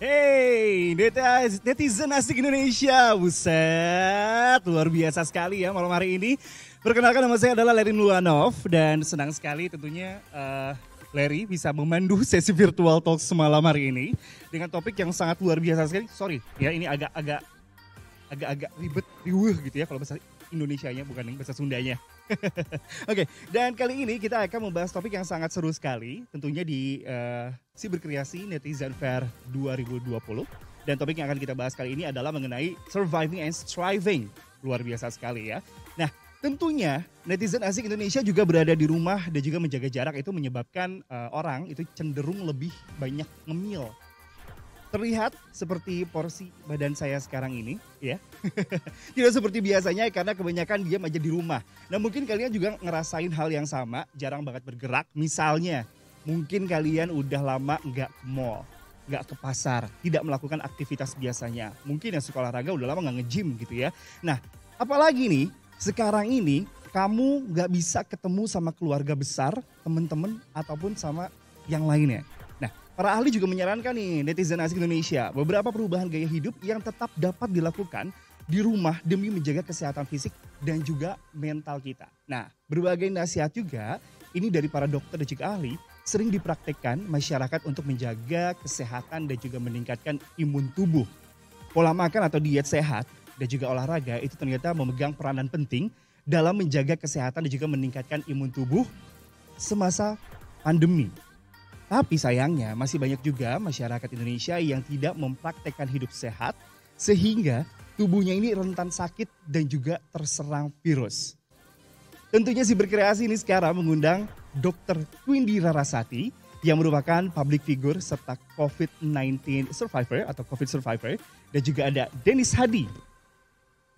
Hey, netizen asik Indonesia, buset, luar biasa sekali ya malam hari ini. Perkenalkan, nama saya adalah Larry Luanov dan senang sekali tentunya Larry bisa memandu sesi virtual talk semalam hari ini dengan topik yang sangat luar biasa sekali. Sorry ya, ini agak ribet, riuh gitu ya kalau bahasa Indonesianya, bukan nih bahasa Sundanya. Oke, dan kali ini kita akan membahas topik yang sangat seru sekali, tentunya di Siberkreasi Netizen Fair 2020. Dan topik yang akan kita bahas kali ini adalah mengenai surviving and striving. Luar biasa sekali ya. Nah, tentunya netizen asik Indonesia juga berada di rumah dan juga menjaga jarak itu menyebabkan orang itu cenderung lebih banyak ngemil. Terlihat seperti porsi badan saya sekarang ini, ya. Tidak seperti biasanya karena kebanyakan diam aja di rumah. Nah, mungkin kalian juga ngerasain hal yang sama, jarang banget bergerak. Misalnya, mungkin kalian udah lama nggak ke mall, nggak ke pasar, tidak melakukan aktivitas biasanya. Mungkin yang suka olahraga udah lama nggak nge-gym gitu ya. Nah, apalagi nih, sekarang ini kamu nggak bisa ketemu sama keluarga besar, teman-teman, ataupun sama yang lainnya. Para ahli juga menyarankan nih netizen asik Indonesia beberapa perubahan gaya hidup yang tetap dapat dilakukan di rumah demi menjaga kesehatan fisik dan juga mental kita. Nah, berbagai nasihat juga ini dari para dokter dan juga ahli sering dipraktekkan masyarakat untuk menjaga kesehatan dan juga meningkatkan imun tubuh. Pola makan atau diet sehat dan juga olahraga itu ternyata memegang peranan penting dalam menjaga kesehatan dan juga meningkatkan imun tubuh semasa pandemi. Tapi sayangnya masih banyak juga masyarakat Indonesia yang tidak mempraktekkan hidup sehat sehingga tubuhnya ini rentan sakit dan juga terserang virus. Tentunya Siberkreasi ini sekarang mengundang Dr. Twindy Rarasati yang merupakan public figure serta COVID-19 survivor atau COVID survivor, dan juga ada Dennis Hadi.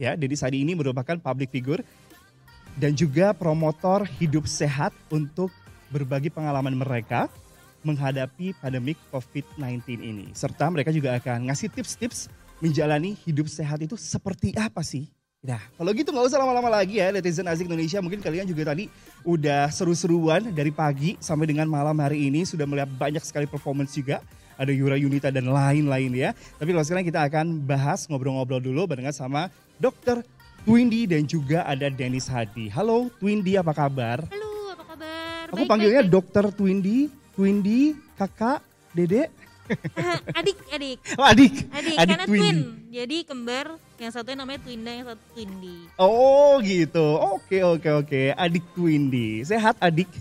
Ya, Dennis Hadi ini merupakan public figure dan juga promotor hidup sehat untuk berbagi pengalaman mereka menghadapi pandemik COVID-19 ini. Serta mereka juga akan ngasih tips-tips menjalani hidup sehat itu seperti apa sih? Nah, kalau gitu nggak usah lama-lama lagi ya netizen asik Indonesia. Mungkin kalian juga tadi udah seru-seruan dari pagi sampai dengan malam hari ini. Sudah melihat banyak sekali performance juga. Ada Yura Yunita dan lain-lain ya. Tapi kalau sekarang kita akan bahas ngobrol-ngobrol dulu barengan sama Dr. Twindy dan juga ada Dennis Hadi. Halo Twindy, apa kabar? Halo, apa kabar? Aku panggilnya Dr. Twindy, kakak, dedek. Adik. Oh, adik Karena Twindy. twin. Jadi kembar, yang satunya namanya Twinda, yang satu Twindy. Oh gitu, oke. Adik Twindy, sehat adik?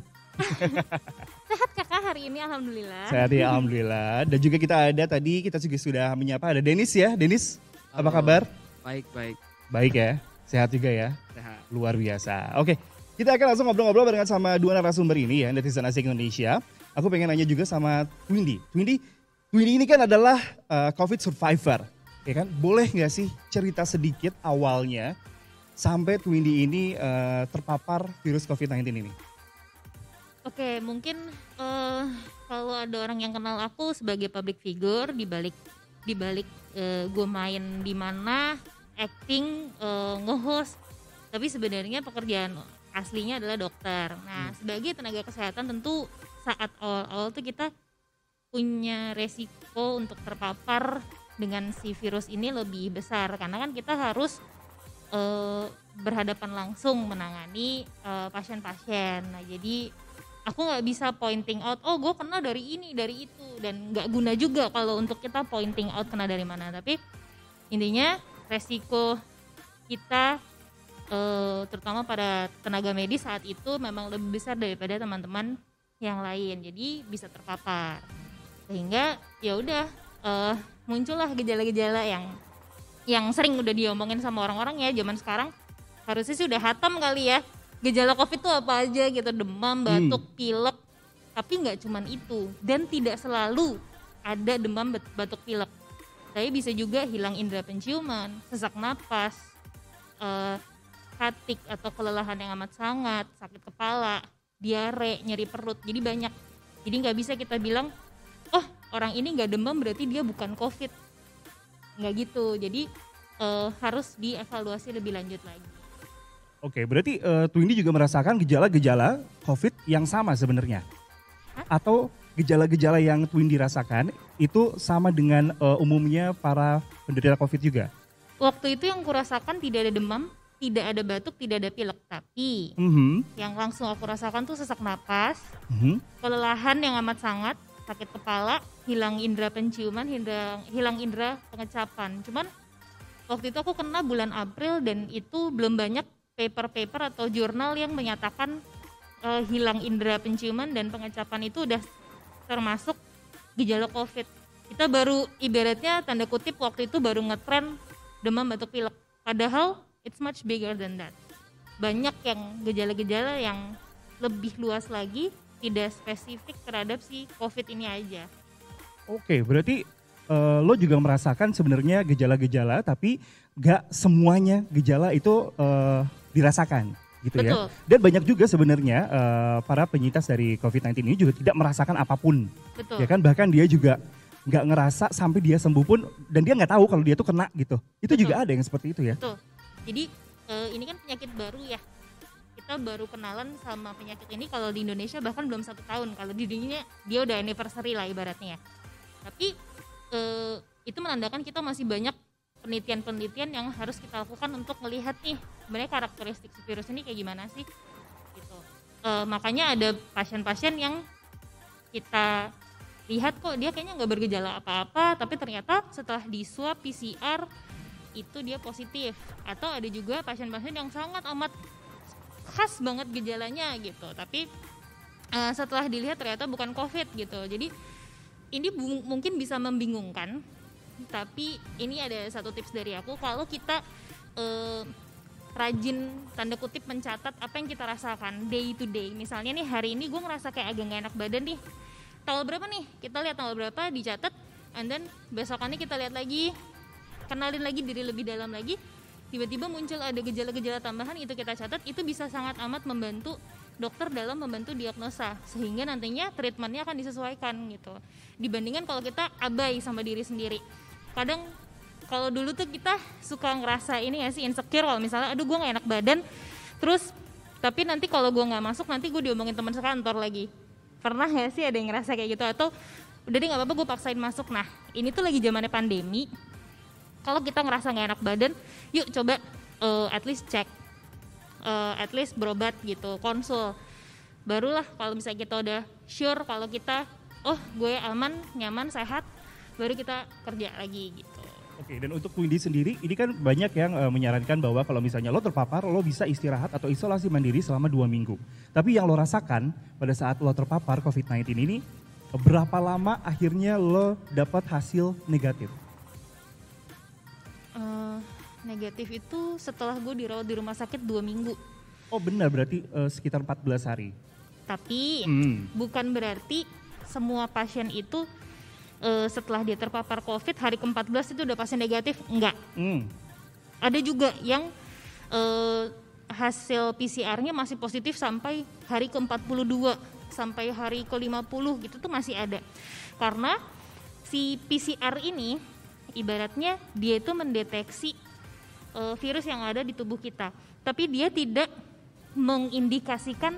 Sehat kakak hari ini, alhamdulillah. Sehat ya, alhamdulillah. Dan juga kita juga sudah menyapa, ada Dennis ya. Dennis, apa kabar? Baik. Baik ya, sehat juga ya? Sehat. Luar biasa. Oke, kita akan langsung ngobrol-ngobrol barengan sama dua narasumber ini ya, netizen asik Indonesia. Aku pengen nanya juga sama Twindy. Twindy ini kan adalah COVID survivor, ya kan? Boleh nggak sih cerita sedikit awalnya sampai Twindy ini terpapar virus COVID-19 ini? Oke, mungkin kalau ada orang yang kenal aku sebagai public figure di balik gue main di mana, acting, nge-host, tapi sebenarnya pekerjaan aslinya adalah dokter. Nah, sebagai tenaga kesehatan tentu saat awal-awal tuh kita punya resiko untuk terpapar dengan si virus ini lebih besar karena kan kita harus berhadapan langsung menangani pasien-pasien. Nah, jadi aku nggak bisa pointing out, oh gue kena dari ini, dari itu, dan nggak guna juga kalau untuk kita pointing out kena dari mana. Tapi intinya resiko kita terutama pada tenaga medis saat itu memang lebih besar daripada teman-teman yang lain, jadi bisa terpapar sehingga ya udah muncullah gejala-gejala yang sering udah diomongin sama orang-orang ya zaman sekarang. Harusnya sih udah hatam kali ya gejala COVID itu apa aja gitu, demam, batuk, pilek, tapi nggak cuman itu dan tidak selalu ada demam, batuk, pilek, tapi bisa juga hilang indera penciuman, sesak napas, fatigue atau kelelahan yang amat sangat, sakit kepala, diare, nyeri perut, jadi banyak. Jadi nggak bisa kita bilang, oh orang ini nggak demam berarti dia bukan COVID, nggak gitu. Jadi harus dievaluasi lebih lanjut lagi. Oke, berarti Twindy juga merasakan gejala-gejala COVID yang sama sebenarnya? Hah? Atau gejala-gejala yang Twin dirasakan itu sama dengan umumnya para penderita COVID juga? Waktu itu yang kurasakan tidak ada demam, tidak ada batuk, tidak ada pilek. Tapi yang langsung aku rasakan tuh sesak napas, kelelahan yang amat sangat, sakit kepala, hilang indera penciuman, hilang indera pengecapan. Cuman waktu itu aku kena bulan April dan itu belum banyak paper-paper atau jurnal yang menyatakan hilang indera penciuman dan pengecapan itu udah termasuk gejala COVID. Kita baru ibaratnya tanda kutip waktu itu baru ngetren demam batuk pilek. Padahal it's much bigger than that. Banyak yang gejala-gejala yang lebih luas lagi, tidak spesifik terhadap si COVID ini aja. Oke, berarti lo juga merasakan sebenarnya gejala-gejala, tapi gak semuanya gejala itu dirasakan gitu. Betul. Ya. Dan banyak juga sebenarnya para penyintas dari COVID-19 ini juga tidak merasakan apapun. Betul. Ya kan, bahkan dia juga nggak ngerasa sampai dia sembuh pun, dan dia nggak tahu kalau dia tuh kena gitu. Itu Betul. Juga ada yang seperti itu ya. Betul. Jadi ini kan penyakit baru ya. Kita baru kenalan sama penyakit ini kalau di Indonesia bahkan belum 1 tahun. Kalau di dunia dia udah anniversary lah ibaratnya. Tapi itu menandakan kita masih banyak penelitian-penelitian yang harus kita lakukan untuk melihat nih sebenarnya karakteristik si virus ini kayak gimana sih. Gitu. Makanya ada pasien-pasien yang kita lihat kok dia kayaknya nggak bergejala apa-apa, tapi ternyata setelah di swab PCR itu dia positif. Atau ada juga pasien-pasien yang sangat amat khas banget gejalanya gitu, tapi setelah dilihat ternyata bukan COVID gitu. Jadi ini mungkin bisa membingungkan, tapi ini ada satu tips dari aku, kalau kita rajin tanda kutip mencatat apa yang kita rasakan day to day. Misalnya nih hari ini gue ngerasa kayak agak gak enak badan nih, tanggal berapa nih, kita lihat tanggal berapa, dicatat, and then besokannya kita lihat lagi, kenalin lagi diri lebih dalam lagi, tiba-tiba muncul ada gejala-gejala tambahan, itu kita catat, itu bisa sangat amat membantu dokter dalam membantu diagnosa, sehingga nantinya treatmentnya akan disesuaikan gitu, dibandingkan kalau kita abai sama diri sendiri. Kadang kalau dulu tuh kita suka ngerasa ini ya sih, insecure kalau misalnya aduh gue gak enak badan, terus tapi nanti kalau gue gak masuk nanti gue diomongin teman sekantor lagi. Pernah gak sih ada yang ngerasa kayak gitu? Atau udah deh gak apa-apa gue paksain masuk. Nah ini tuh lagi zamannya pandemi, kalau kita ngerasa gak enak badan, yuk coba at least cek, at least berobat gitu, konsul. Barulah kalau misalnya kita udah sure kalau kita oh gue aman, nyaman, sehat, baru kita kerja lagi gitu. Oke, dan untuk Windy sendiri, ini kan banyak yang menyarankan bahwa kalau misalnya lo terpapar, lo bisa istirahat atau isolasi mandiri selama 2 minggu. Tapi yang lo rasakan pada saat lo terpapar COVID-19 ini, berapa lama akhirnya lo dapat hasil negatif? Negatif itu setelah gue dirawat di rumah sakit 2 minggu. Oh benar, berarti sekitar 14 hari. Tapi bukan berarti semua pasien itu setelah dia terpapar COVID hari ke-14 itu udah pasien negatif, enggak. Ada juga yang hasil PCR-nya masih positif sampai hari ke-42, sampai hari ke-50 gitu tuh masih ada. Karena si PCR ini ibaratnya dia itu mendeteksi virus yang ada di tubuh kita, tapi dia tidak mengindikasikan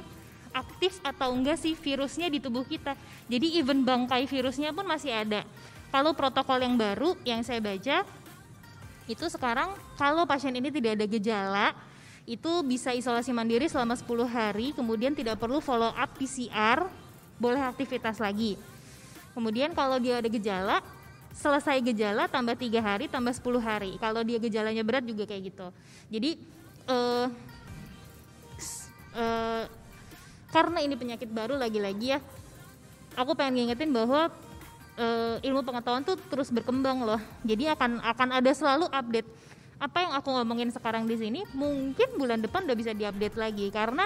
aktif atau enggak sih virusnya di tubuh kita. Jadi even bangkai virusnya pun masih ada. Kalau protokol yang baru yang saya baca itu sekarang kalau pasien ini tidak ada gejala itu bisa isolasi mandiri selama 10 hari, kemudian tidak perlu follow up PCR, boleh aktivitas lagi. Kemudian kalau dia ada gejala, selesai gejala tambah 3 hari tambah 10 hari. Kalau dia gejalanya berat juga kayak gitu. Jadi karena ini penyakit baru lagi-lagi ya, aku pengen ngingetin bahwa ilmu pengetahuan tuh terus berkembang loh. Jadi akan ada selalu update. Apa yang aku ngomongin sekarang di sini mungkin bulan depan udah bisa diupdate lagi, karena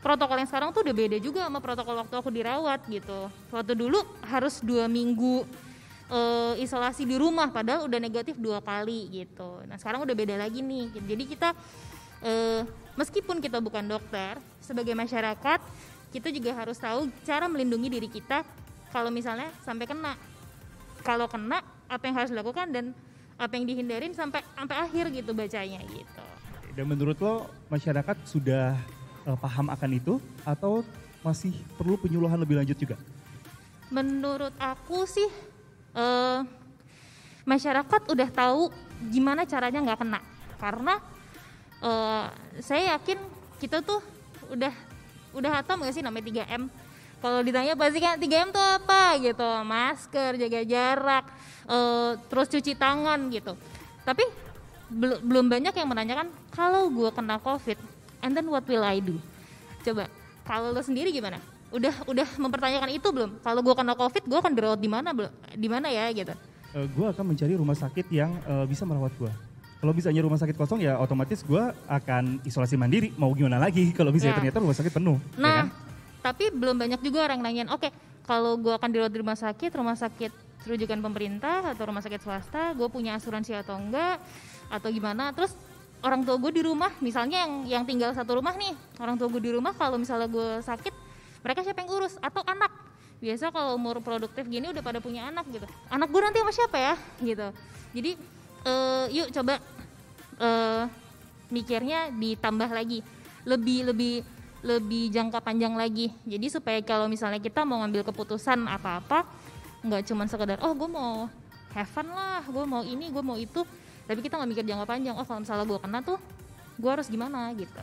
protokol yang sekarang tuh udah beda juga sama protokol waktu aku dirawat gitu. Waktu dulu harus 2 minggu isolasi di rumah padahal udah negatif 2 kali gitu. Nah sekarang udah beda lagi nih. Jadi kita meskipun kita bukan dokter, sebagai masyarakat kita juga harus tahu cara melindungi diri kita kalau misalnya sampai kena. Kalau kena, apa yang harus dilakukan dan apa yang dihindarin sampai akhir gitu bacanya gitu. Dan menurut lo masyarakat sudah paham akan itu atau masih perlu penyuluhan lebih lanjut juga? Menurut aku sih masyarakat udah tahu gimana caranya nggak kena, karena saya yakin kita tuh udah hatam nggak sih namanya 3M. Kalau ditanya pasti kan 3M tuh apa gitu, masker, jaga jarak, terus cuci tangan gitu. Tapi belum banyak yang menanyakan kalau gue kena COVID, and then what will I do? Coba, kalau lo sendiri gimana? Udah mempertanyakan itu belum? Kalau gue kena COVID, gue akan dirawat di mana ya gitu? Gue akan mencari rumah sakit yang bisa merawat gue. Kalau misalnya rumah sakit kosong ya otomatis gue akan isolasi mandiri. Mau gimana lagi kalau misalnya ternyata rumah sakit penuh. Nah, ya kan? Tapi belum banyak juga orang nanyain, oke, kalau gue akan dirawat di rumah sakit rujukan pemerintah atau rumah sakit swasta, gue punya asuransi atau enggak, atau gimana. Terus orang tua gue di rumah, misalnya yang tinggal satu rumah nih, orang tua gue di rumah, kalau misalnya gue sakit, mereka siapa yang urus? Atau anak? Biasa kalau umur produktif gini udah pada punya anak gitu. Anak gue nanti sama siapa ya? Gitu. Jadi yuk coba mikirnya ditambah lagi, lebih jangka panjang lagi. Jadi supaya kalau misalnya kita mau ngambil keputusan apa-apa, nggak cuma sekedar gue mau have fun lah, gue mau ini, gue mau itu, tapi kita nggak mikir jangka panjang. Kalau misalnya gue kena tuh, gue harus gimana gitu.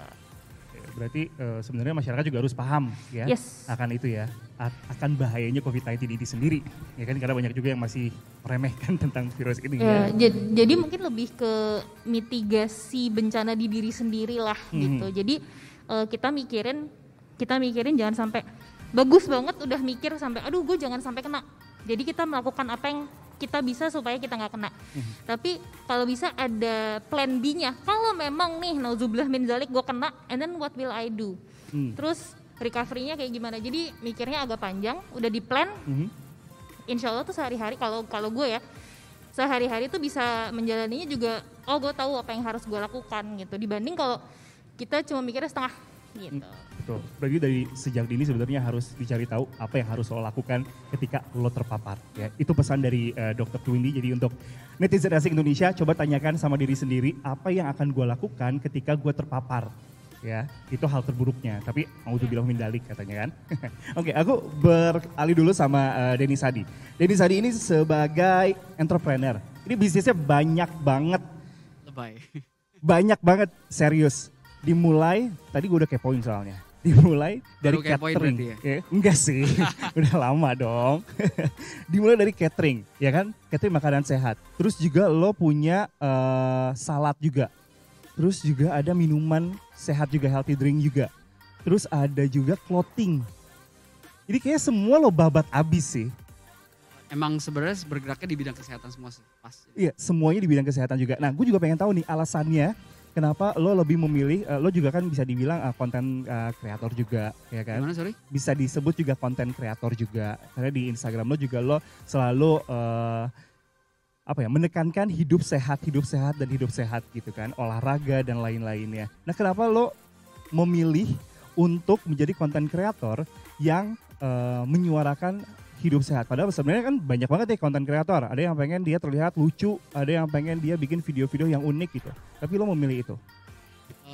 Berarti sebenarnya masyarakat juga harus paham ya akan itu ya, akan bahayanya COVID-19 ini sendiri, ya kan, karena banyak juga yang masih meremehkan tentang virus ini. Jadi mungkin lebih ke mitigasi bencana di diri sendiri lah gitu. Jadi kita mikirin jangan sampai bagus banget udah mikir sampai aduh gue jangan sampai kena. Jadi kita melakukan apa yang kita bisa supaya kita nggak kena. Tapi kalau bisa ada plan B-nya. Kalau memang nih nauzubillah min dzalik gue kena, and then what will I do? Terus recovery-nya kayak gimana? Jadi mikirnya agak panjang, udah di plan. Insya Allah tuh sehari-hari kalau gue ya sehari-hari tuh bisa menjalaninya juga. Gue tahu apa yang harus gue lakukan gitu. Dibanding kalau kita cuma mikirnya setengah gitu. Betul. Berarti dari sejak dini sebenarnya harus dicari tahu apa yang harus lo lakukan ketika lo terpapar. Ya, itu pesan dari Dr. Twindy. Jadi untuk netizen asik Indonesia, coba tanyakan sama diri sendiri apa yang akan gue lakukan ketika gue terpapar. Ya, itu hal terburuknya. Tapi auzubillah min dzalik katanya kan. Oke, aku beralih dulu sama Denny Sadi. Denny Sadi ini sebagai entrepreneur. Ini bisnisnya banyak banget. Banyak banget, serius. Dimulai, tadi gue udah kepoin soalnya. Dimulai dari catering. Ya, enggak sih, udah lama dong. Dimulai dari catering, ya kan? Catering makanan sehat. Terus juga lo punya salad juga. Terus juga ada minuman sehat juga, healthy drink juga. Terus ada juga clothing. Jadi kayaknya semua lo babat abis sih. Emang sebenarnya bergeraknya di bidang kesehatan semua sih, pas. Iya, semuanya di bidang kesehatan juga. Nah, gue juga pengen tahu nih alasannya kenapa lo lebih memilih, lo juga kan bisa dibilang konten kreator juga, ya kan? Gimana, sorry? Bisa disebut juga konten kreator juga. Karena di Instagram lo juga lo selalu menekankan hidup sehat dan hidup sehat gitu kan, olahraga dan lain-lainnya. Nah, kenapa lo memilih untuk menjadi konten kreator yang menyuarakan hidup sehat? Padahal sebenarnya kan banyak banget ya konten kreator. Ada yang pengen dia terlihat lucu, ada yang pengen dia bikin video-video yang unik gitu. Tapi lo memilih itu?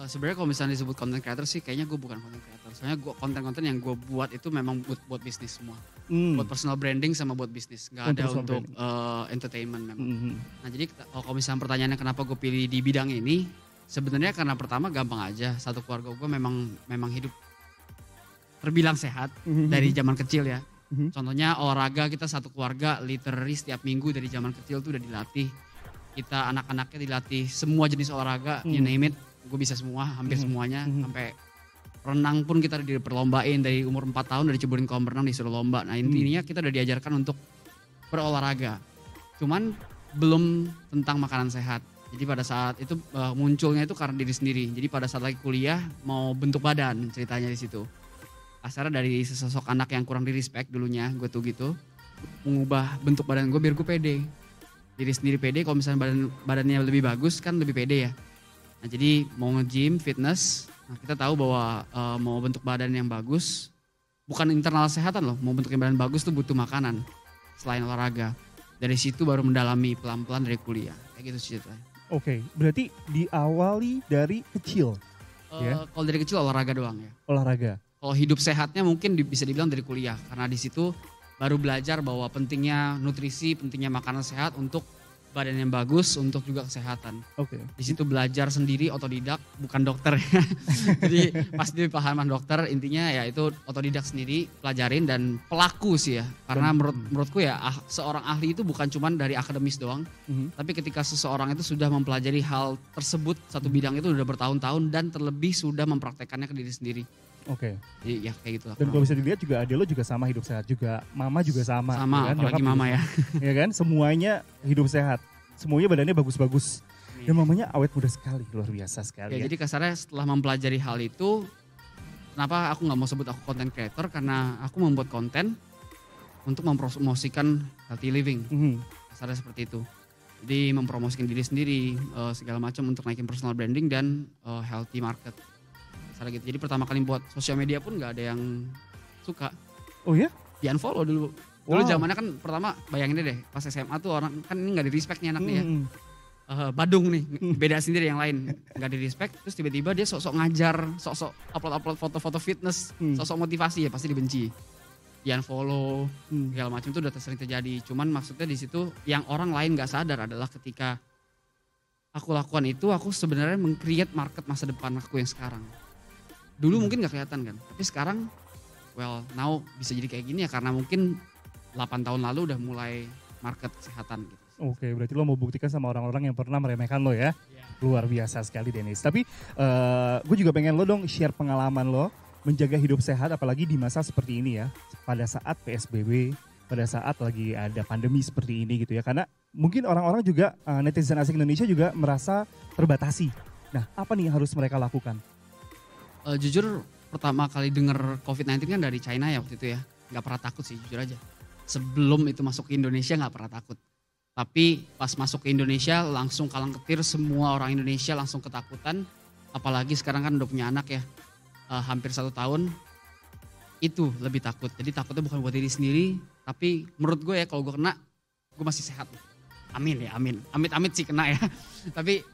Sebenarnya kalau misalnya disebut konten kreator sih kayaknya gue bukan konten kreator. Soalnya konten-konten yang gue buat itu memang buat bisnis semua. Buat personal branding sama buat bisnis. Gak ada untuk entertainment memang. Nah jadi kalau misalnya pertanyaannya kenapa gue pilih di bidang ini, sebenarnya karena pertama gampang aja. Satu keluarga gue memang hidup terbilang sehat dari zaman kecil ya. Contohnya olahraga, kita satu keluarga literally setiap minggu dari zaman kecil tuh udah dilatih. Kita anak-anaknya dilatih semua jenis olahraga, you name it, gue bisa semua, hampir semuanya. Sampai renang pun kita diperlombain dari umur 4 tahun, udah diceburin kolam renang, disuruh lomba. Nah intinya kita udah diajarkan untuk berolahraga. Cuman belum tentang makanan sehat. Jadi pada saat itu munculnya itu karena diri sendiri. Jadi pada saat lagi kuliah mau bentuk badan ceritanya di situ. Asalnya dari sesosok anak yang kurang di-respect dulunya, gue tuh gitu. Mengubah bentuk badan gue biar gue pede. Diri sendiri pede, kalau misalnya badannya lebih bagus kan lebih pede ya. Nah jadi mau nge-gym, fitness, nah kita tahu bahwa mau bentuk badan yang bagus, bukan internal kesehatan loh, mau bentuk badan bagus tuh butuh makanan selain olahraga. Dari situ baru mendalami pelan-pelan dari kuliah, kayak gitu sih ceritanya. Oke, berarti diawali dari kecil? Kalau dari kecil olahraga doang ya. Olahraga? Kalau hidup sehatnya mungkin bisa dibilang dari kuliah, karena di situ baru belajar bahwa pentingnya nutrisi, pentingnya makanan sehat untuk badan yang bagus, untuk juga kesehatan. Oke. Di situ belajar sendiri, otodidak, bukan dokter ya. Jadi pas di pahaman dokter, intinya ya itu otodidak sendiri, pelajarin dan pelaku sih ya. Karena menurutku ya seorang ahli itu bukan cuma dari akademis doang, tapi ketika seseorang itu sudah mempelajari hal tersebut, satu bidang itu udah bertahun-tahun dan terlebih sudah mempraktekkannya ke diri sendiri. Oke. Jadi ya kayak gitu lah. Dan kalau bisa dilihat juga adek lo juga sama hidup sehat juga. Mama juga sama. Sama, kan? apalagi mama ya. Ya kan, semuanya hidup sehat. Semuanya badannya bagus-bagus. Dan mamanya awet muda sekali, luar biasa sekali. Ya, jadi kasarnya setelah mempelajari hal itu, kenapa aku nggak mau sebut aku content creator, karena aku membuat konten untuk mempromosikan healthy living. Kasarnya seperti itu. Jadi mempromosikan diri sendiri, segala macam untuk naikin personal branding dan healthy market. Gitu. Jadi pertama kali buat sosial media pun nggak ada yang suka. Oh ya? Di unfollow dulu. Dulu zamannya kan pertama bayangin deh pas SMA tuh orang kan ini nggak di respect nih anak nih ya. Badung nih, beda sendiri yang lain. Nggak di respect, terus tiba-tiba dia sok-sok ngajar, sok-sok upload foto-foto fitness, sok-sok motivasi ya pasti dibenci. Di unfollow, segala macam itu udah sering terjadi. Cuman maksudnya di situ yang orang lain nggak sadar adalah ketika aku lakukan itu, aku sebenarnya meng-create market masa depan aku yang sekarang. Dulu mungkin gak kelihatan kan, tapi sekarang now bisa jadi kayak gini ya karena mungkin 8 tahun lalu udah mulai market kesehatan gitu. Oke, berarti lo mau buktikan sama orang-orang yang pernah meremehkan lo ya. Luar biasa sekali Dennis. Tapi gue juga pengen lo dong share pengalaman lo menjaga hidup sehat apalagi di masa seperti ini ya. Pada saat PSBB, pada saat lagi ada pandemi seperti ini gitu ya. Karena mungkin orang-orang juga netizen asing Indonesia juga merasa terbatasi. Nah apa nih yang harus mereka lakukan? Jujur pertama kali denger COVID-19 kan dari China ya waktu itu ya. Gak pernah takut sih jujur aja. Sebelum itu masuk ke Indonesia gak pernah takut. Tapi pas masuk ke Indonesia langsung kalang ketir, semua orang Indonesia langsung ketakutan. Apalagi sekarang kan udah punya anak ya, hampir 1 tahun. Itu lebih takut. Jadi takutnya bukan buat diri sendiri, tapi menurut gue ya kalau gue kena, gue masih sehat. Amin ya, amin. Amit-amit sih kena ya. Tapi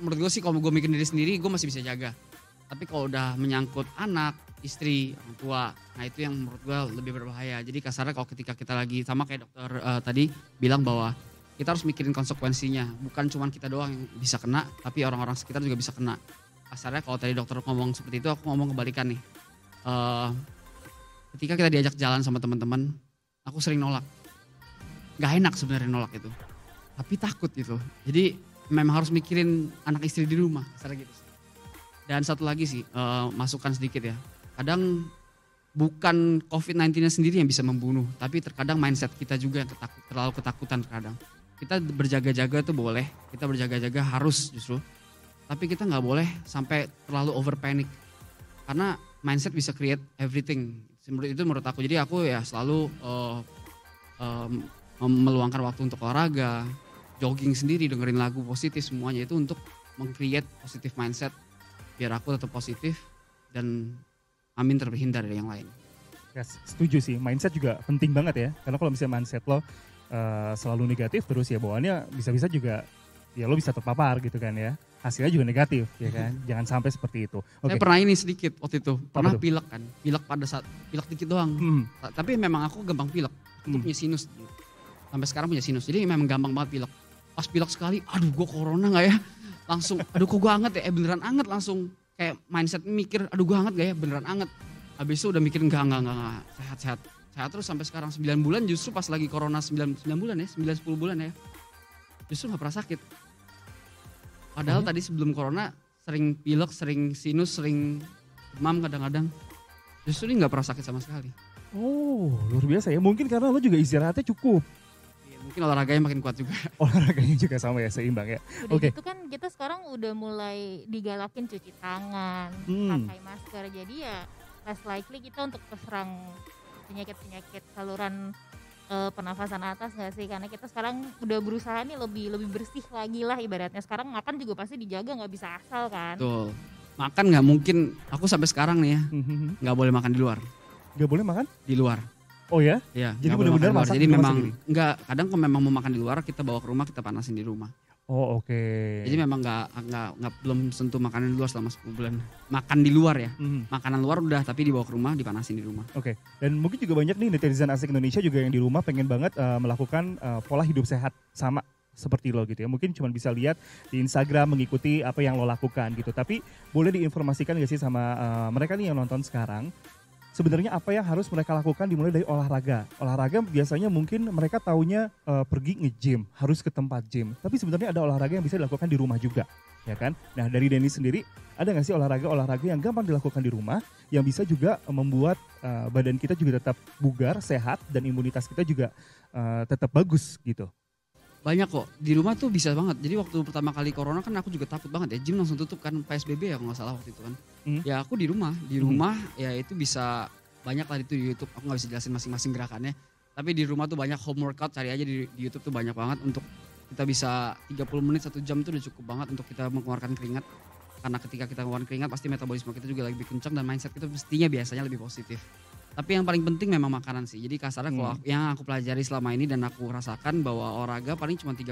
menurut gue sih kalau gue mikirin diri sendiri, gue masih bisa jaga. Tapi kalau udah menyangkut anak, istri, orang tua, nah itu yang menurut gue lebih berbahaya. Jadi kasarnya kalau ketika kita lagi, sama kayak dokter tadi bilang bahwa kita harus mikirin konsekuensinya. Bukan cuma kita doang yang bisa kena, tapi orang-orang sekitar juga bisa kena. Kasarnya kalau tadi dokter ngomong seperti itu, aku ngomong kebalikan nih. Ketika kita diajak jalan sama teman-teman, aku sering nolak. Gak enak sebenarnya nolak itu. Tapi takut gitu. Jadi memang harus mikirin anak istri di rumah, kasarnya gitu. Dan satu lagi sih, masukan sedikit ya. Kadang bukan COVID-19-nya sendiri yang bisa membunuh, tapi terkadang mindset kita juga yang terlalu ketakutan terkadang. Kita berjaga-jaga itu boleh, kita berjaga-jaga harus justru. Tapi kita nggak boleh sampai terlalu over panic. Karena mindset bisa create everything. Itu menurut aku. Jadi aku ya selalu meluangkan waktu untuk olahraga, jogging sendiri, dengerin lagu positif semuanya itu untuk meng-create positive mindset. Biar aku tetap positif dan amin terhindar dari yang lain. Yes, setuju sih, mindset juga penting banget ya. Karena kalau misalnya mindset lo selalu negatif terus ya bawaannya bisa-bisa juga ya lo bisa terpapar gitu kan ya. Hasilnya juga negatif ya kan. Jangan sampai seperti itu. Saya pernah ini sedikit waktu itu. Pernah pilek kan. Pilek pada saat pilek dikit doang. Tapi memang aku gampang pilek. Aku punya sinus. Sampai sekarang punya sinus. Jadi memang gampang banget pilek. Pas pilek sekali, aduh gue corona gak ya? Langsung, aduh kok gue anget ya? Beneran anget langsung. Kayak mindset mikir, aduh gue anget gak ya? Beneran anget. Habis itu udah mikir enggak. Sehat-sehat. Sehat terus sampai sekarang 9 bulan justru pas lagi corona 9 bulan ya. 9-10 bulan ya. Justru gak pernah sakit. Padahal tadi sebelum corona sering pilek, sering sinus, sering demam kadang-kadang. Justru ini gak pernah sakit sama sekali. Oh luar biasa ya. Mungkin karena lo juga istirahatnya cukup. Mungkin olahraganya makin kuat juga. Olahraganya juga sama ya, seimbang ya. Udah gitu kan kita sekarang udah mulai digalakin cuci tangan, pakai masker. Jadi ya less likely kita untuk terserang penyakit-penyakit saluran pernafasan atas gak sih? Karena kita sekarang udah berusaha nih lebih bersih lagi lah ibaratnya. Sekarang makan juga pasti dijaga, gak bisa asal kan. Betul. Makan gak mungkin, aku sampai sekarang nih ya, gak boleh makan di luar. Gak boleh makan? Di luar. Oh ya? Iya. Jadi benar-benar masak jadi memang sendiri? Enggak, kadang kalau memang mau makan di luar kita bawa ke rumah, kita panasin di rumah. Oh oke. Jadi memang nggak belum sentuh makanan di luar selama 10 bulan. Makan di luar ya. Makanan luar udah tapi dibawa ke rumah, dipanasin di rumah. Oke. Dan mungkin juga banyak nih netizen asik Indonesia juga yang di rumah pengen banget melakukan pola hidup sehat sama seperti lo gitu ya. Mungkin cuma bisa lihat di Instagram mengikuti apa yang lo lakukan gitu. Tapi boleh diinformasikan gak sih sama mereka nih yang nonton sekarang, sebenarnya apa yang harus mereka lakukan dimulai dari olahraga. Olahraga biasanya mungkin mereka taunya pergi nge-gym, harus ke tempat gym. Tapi sebenarnya ada olahraga yang bisa dilakukan di rumah juga, ya kan? Nah dari Denny sendiri, ada nggak sih olahraga yang gampang dilakukan di rumah, yang bisa juga membuat badan kita juga tetap bugar, sehat, dan imunitas kita juga tetap bagus gitu? Banyak kok, di rumah tuh bisa banget. Jadi waktu pertama kali corona kan aku juga takut banget ya, gym langsung tutup kan, PSBB ya kalau nggak salah waktu itu kan. Ya aku di rumah ya itu bisa banyak lah itu di YouTube, aku nggak bisa jelasin masing-masing gerakannya. Tapi di rumah tuh banyak home workout, cari aja di YouTube tuh banyak banget untuk kita bisa 30 menit 1 jam tuh udah cukup banget untuk kita mengeluarkan keringat. Karena ketika kita mengeluarkan keringat pasti metabolisme kita juga lebih kencang dan mindset kita mestinya biasanya lebih positif. Tapi yang paling penting memang makanan sih. Jadi kasarnya kalau yang aku pelajari selama ini dan aku rasakan bahwa olahraga paling cuma 30%.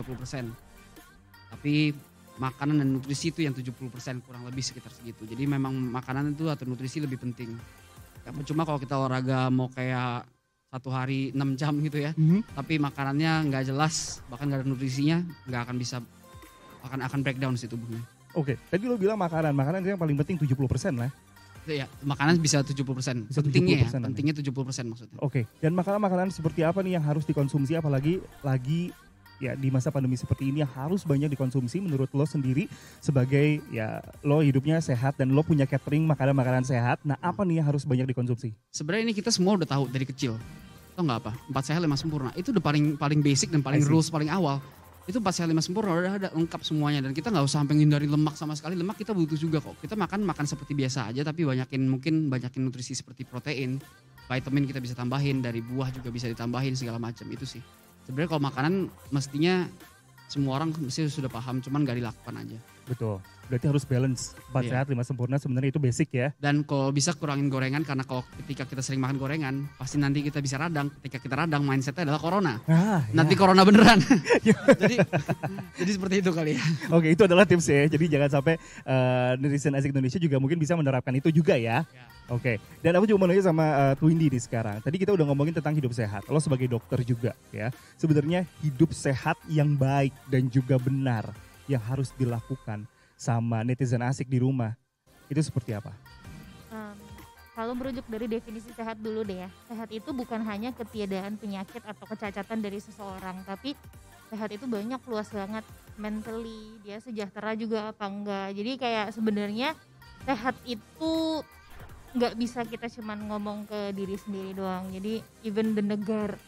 Tapi makanan dan nutrisi itu yang 70% kurang lebih sekitar segitu. Jadi memang makanan itu atau nutrisi lebih penting. Gak cuma kalau kita olahraga mau kayak 1 hari 6 jam gitu ya. Tapi makanannya nggak jelas, bahkan nggak ada nutrisinya, nggak akan bisa akan breakdown sih tubuhnya. Oke, tadi lo bilang makanan itu yang paling penting 70% lah. Ya, makanan bisa 70%. Pentingnya 70%, ya, pentingnya 70% maksudnya. Oke, dan makanan-makanan seperti apa nih yang harus dikonsumsi apalagi lagi ya di masa pandemi seperti ini yang harus banyak dikonsumsi menurut lo sendiri sebagai ya lo hidupnya sehat dan lo punya catering makanan-makanan sehat. Nah, apa nih yang harus banyak dikonsumsi? Sebenarnya ini kita semua udah tahu dari kecil. Tau nggak apa? 4 sehat 5 sempurna. Itu udah paling basic dan paling rules paling awal. Itu 4 sehat 5 sempurna udah ada lengkap semuanya dan kita nggak usah sampai ngindari lemak sama sekali. Lemak kita butuh juga kok. Kita makan seperti biasa aja tapi banyakin nutrisi seperti protein, vitamin kita bisa tambahin, dari buah juga bisa ditambahin segala macam itu sih. Sebenarnya kalau makanan mestinya semua orang mesti sudah paham, cuman gak dilakukan aja. Betul. Berarti harus balance 4 sehat 5 sempurna, sebenarnya itu basic ya. Dan kalau bisa kurangin gorengan, karena kalau ketika kita sering makan gorengan pasti nanti kita bisa radang. Ketika kita radang mindsetnya adalah corona. Nanti corona beneran. jadi seperti itu kali ya. Oke, itu adalah tips ya. Jadi jangan sampai netizen asik Indonesia juga mungkin bisa menerapkan itu juga ya. Oke, dan aku juga mau nanya sama Twindy nih sekarang. Tadi kita udah ngomongin tentang hidup sehat. Lo sebagai dokter juga ya. Sebenarnya hidup sehat yang baik dan juga benar yang harus dilakukan sama netizen asik di rumah itu seperti apa? Kalau merujuk dari definisi sehat dulu deh ya. Sehat itu bukan hanya ketiadaan penyakit atau kecacatan dari seseorang, tapi sehat itu banyak, luas banget. Mentally dia sejahtera juga apa enggak. Jadi kayak sebenarnya sehat itu nggak bisa kita cuman ngomong ke diri sendiri doang. Jadi even the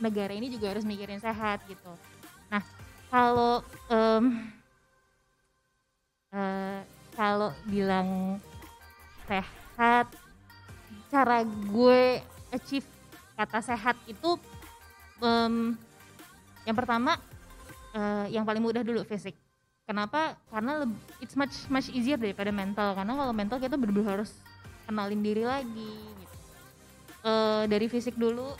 negara ini juga harus mikirin sehat gitu. Nah kalau bilang sehat, cara gue achieve kata sehat itu yang pertama yang paling mudah dulu fisik. Kenapa? Karena it's much easier daripada mental. Karena kalau mental kita benar-benar harus kenalin diri lagi gitu. Dari fisik dulu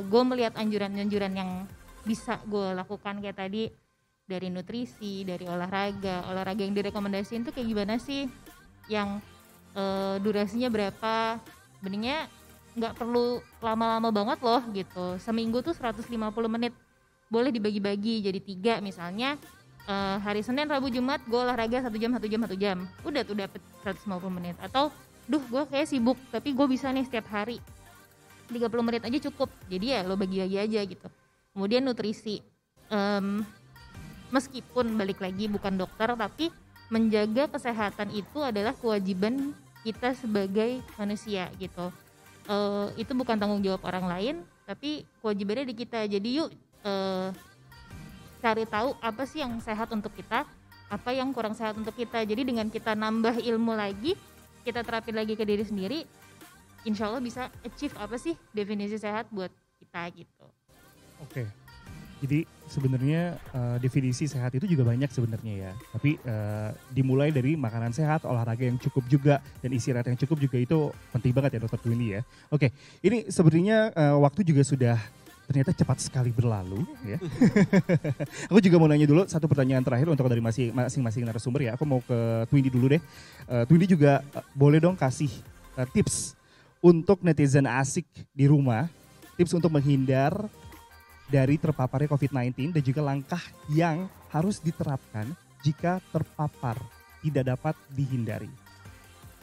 gue melihat anjuran-anjuran yang bisa gue lakukan kayak tadi, dari nutrisi, dari olahraga yang direkomendasiin tuh kayak gimana sih, yang durasinya berapa, sebenarnya nggak perlu lama-lama banget loh gitu. Seminggu tuh 150 menit, boleh dibagi-bagi jadi 3 misalnya. Hari Senin, Rabu, Jumat gue olahraga 1 jam, udah tuh dapet 150 menit. Atau gue kayak sibuk tapi gue bisa nih setiap hari 30 menit aja cukup, jadi ya lo bagi-bagi aja gitu. Kemudian nutrisi, meskipun balik lagi bukan dokter, tapi menjaga kesehatan itu adalah kewajiban kita sebagai manusia gitu. Itu bukan tanggung jawab orang lain, tapi kewajibannya di kita. Jadi yuk cari tahu apa sih yang sehat untuk kita, apa yang kurang sehat untuk kita. Jadi dengan kita nambah ilmu lagi, kita terapin lagi ke diri sendiri, insya Allah bisa achieve apa sih definisi sehat buat kita gitu. Oke. Jadi sebenarnya definisi sehat itu juga banyak sebenarnya ya. Tapi dimulai dari makanan sehat, olahraga yang cukup juga, dan istirahat yang cukup juga itu penting banget ya Dr. Twindy ya. Oke, ini sebenarnya waktu juga sudah ternyata cepat sekali berlalu ya. Aku juga mau nanya dulu satu pertanyaan terakhir untuk dari masing-masing narasumber ya. Aku mau ke Twindy dulu deh. Twindy juga boleh dong kasih tips untuk netizen asik di rumah, tips untuk menghindar dari terpaparnya COVID-19 dan juga langkah yang harus diterapkan jika terpapar tidak dapat dihindari.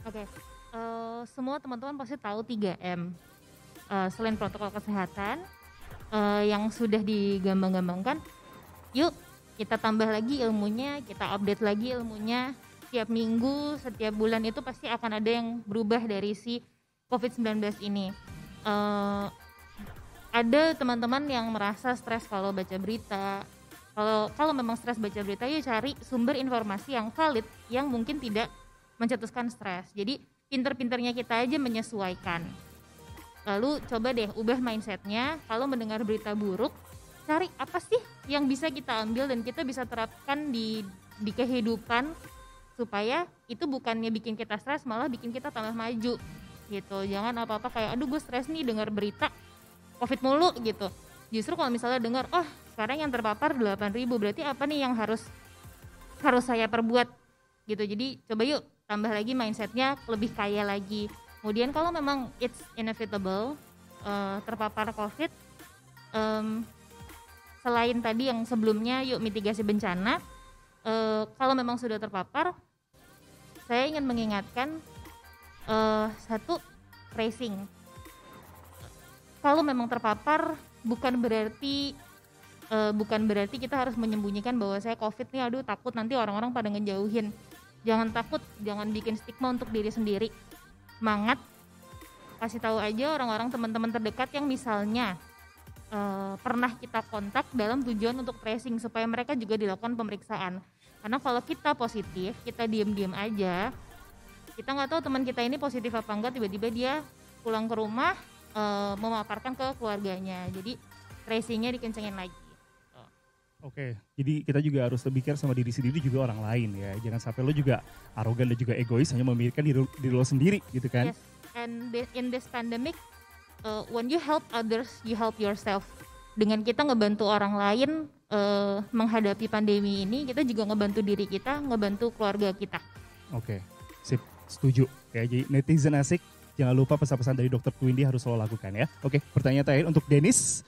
Oke, semua teman-teman pasti tahu 3M. Selain protokol kesehatan yang sudah digambang-gambangkan, yuk kita tambah lagi ilmunya, kita update lagi ilmunya. Setiap minggu, setiap bulan itu pasti akan ada yang berubah dari si COVID-19 ini. Ada teman-teman yang merasa stres kalau baca berita. Kalau memang stres baca berita, yuk cari sumber informasi yang valid yang mungkin tidak mencetuskan stres. Jadi pinter-pinternya kita aja menyesuaikan. Lalu coba deh ubah mindsetnya. Kalau mendengar berita buruk, cari apa sih yang bisa kita ambil dan kita bisa terapkan di kehidupan supaya itu bukannya bikin kita stres, malah bikin kita tambah maju gitu. Jangan apa-apa kayak aduh gue stres nih dengar berita COVID mulu gitu. Justru kalau misalnya dengar sekarang yang terpapar 8.000, berarti apa nih yang harus saya perbuat gitu. Jadi coba yuk tambah lagi mindsetnya lebih kaya lagi. Kemudian kalau memang it's inevitable terpapar COVID, selain tadi yang sebelumnya yuk mitigasi bencana, kalau memang sudah terpapar, saya ingin mengingatkan satu, tracing. Kalau memang terpapar bukan berarti kita harus menyembunyikan bahwa saya COVID nih, aduh takut nanti orang-orang pada ngejauhin. Jangan takut, jangan bikin stigma untuk diri sendiri. Semangat, kasih tahu aja orang-orang teman-teman terdekat yang misalnya pernah kita kontak dalam tujuan untuk tracing supaya mereka juga dilakukan pemeriksaan. Karena kalau kita positif, kita diem-diem aja, kita nggak tahu teman kita ini positif apa enggak, tiba-tiba dia pulang ke rumah memaparkan ke keluarganya. Jadi tracingnya dikencengin lagi. Oke, jadi kita juga harus lebih care sama diri sendiri juga orang lain ya. Jangan sampai lo juga arogan dan juga egois hanya memikirkan diri lo sendiri gitu kan. Yes, and in this pandemic, when you help others, you help yourself. Dengan kita ngebantu orang lain menghadapi pandemi ini, kita juga ngebantu diri kita, ngebantu keluarga kita. Oke, sip, setuju. Ya, jadi netizen asik, jangan lupa pesan-pesan dari Dr. Twindy harus lo lakukan ya. Oke, pertanyaan terakhir untuk Dennis.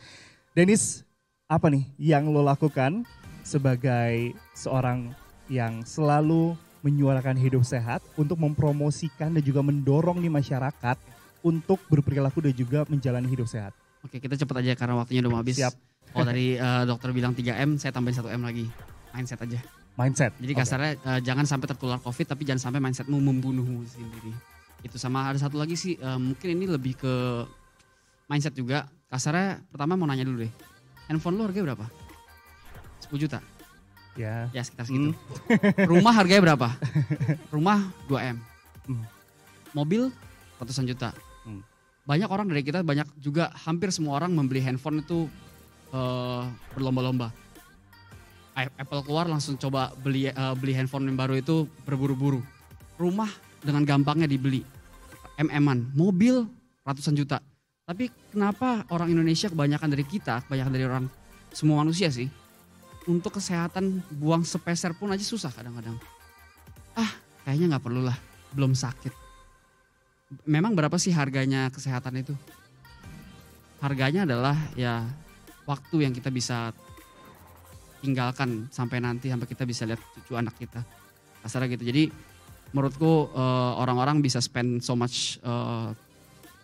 Dennis, apa nih yang lo lakukan sebagai seorang yang selalu menyuarakan hidup sehat untuk mempromosikan dan juga mendorong nih masyarakat untuk berperilaku dan juga menjalani hidup sehat? Oke, kita cepat aja karena waktunya udah mau habis. Siap. Oh tadi dokter bilang 3M, saya tambahin 1M lagi. Mindset aja. Mindset. Jadi kasarnya jangan sampai tertular COVID, tapi jangan sampai mindsetmu membunuhmu sendiri. Itu sama ada satu lagi sih, mungkin ini lebih ke mindset juga. Kasarnya pertama mau nanya dulu deh. Handphone lo harganya berapa? 10 juta? Ya sekitar segitu. Rumah harganya berapa? Rumah 2M. Mobil ratusan juta. Banyak orang dari kita, banyak juga hampir semua orang membeli handphone itu berlomba-lomba. Apple keluar langsung coba beli handphone yang baru itu berburu-buru. Rumah dengan gampangnya dibeli. MM-an, mobil ratusan juta. Tapi kenapa orang Indonesia, kebanyakan dari orang semua manusia sih, untuk kesehatan buang sepeser pun aja susah kadang-kadang. Kayaknya gak perlu lah, belum sakit. Memang berapa sih harganya kesehatan itu? Harganya adalah ya waktu yang kita bisa tinggalkan sampai kita bisa lihat cucu anak kita. Kasarnya gitu. Jadi menurutku orang-orang bisa spend so much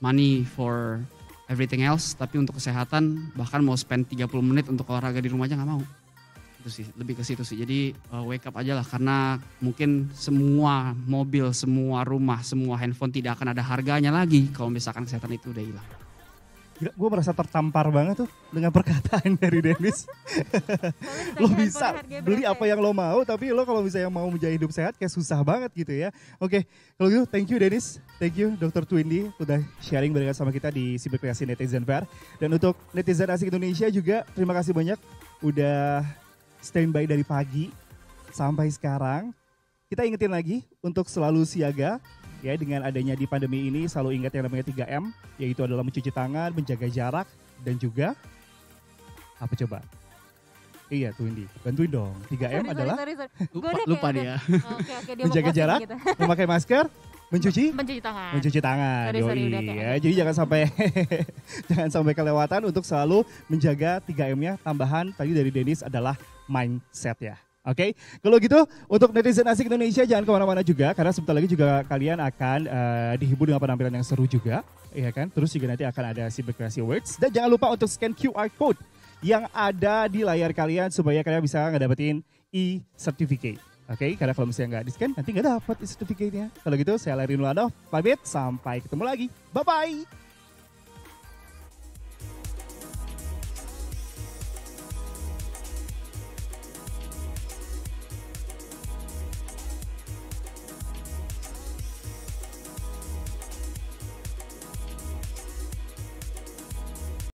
money for everything else, tapi untuk kesehatan bahkan mau spend 30 menit untuk olahraga di rumah aja gak mau. Itu sih, lebih ke situ sih. Jadi wake up aja lah, karena mungkin semua mobil, semua rumah, semua handphone tidak akan ada harganya lagi kalau misalkan kesehatan itu udah hilang. Gue merasa tertampar banget tuh dengan perkataan dari Dennis. Lo bisa beli apa yang lo mau, tapi lo kalau misalnya mau menjalani hidup sehat kayak susah banget gitu ya. Oke, kalau gitu thank you Dennis, thank you Dr. Twindy udah sharing barengan sama kita di Siberkreasi Netizen Fair. Dan untuk netizen asik Indonesia juga terima kasih banyak udah standby dari pagi sampai sekarang. Kita ingetin lagi untuk selalu siaga. Ya, dengan adanya di pandemi ini selalu ingat yang namanya 3M, yaitu adalah mencuci tangan, menjaga jarak, dan juga Apa coba? Iya tuh Indi, bantuin dong. 3M adalah sorry. Lupa dia. Oke, dia menjaga jarak, gitu. memakai masker, mencuci tangan. Mencuci tangan. Sorry, udah ya. kayak Jadi jangan sampai jangan sampai kelewatan untuk selalu menjaga 3M-nya. Tambahan tadi dari Dennis adalah mindset ya. Oke, kalau gitu untuk netizen asik Indonesia jangan kemana-mana juga karena sebentar lagi juga kalian akan dihibur dengan penampilan yang seru juga, ya kan? Terus juga nanti akan ada Cyber Creative Awards dan jangan lupa untuk scan QR code yang ada di layar kalian supaya kalian bisa ngedapetin e-certificate. Oke, karena kalau misalnya nggak di-scan nanti nggak dapat e-certificate-nya. Kalau gitu saya Larry Nulanov, pamit, sampai ketemu lagi. Bye-bye!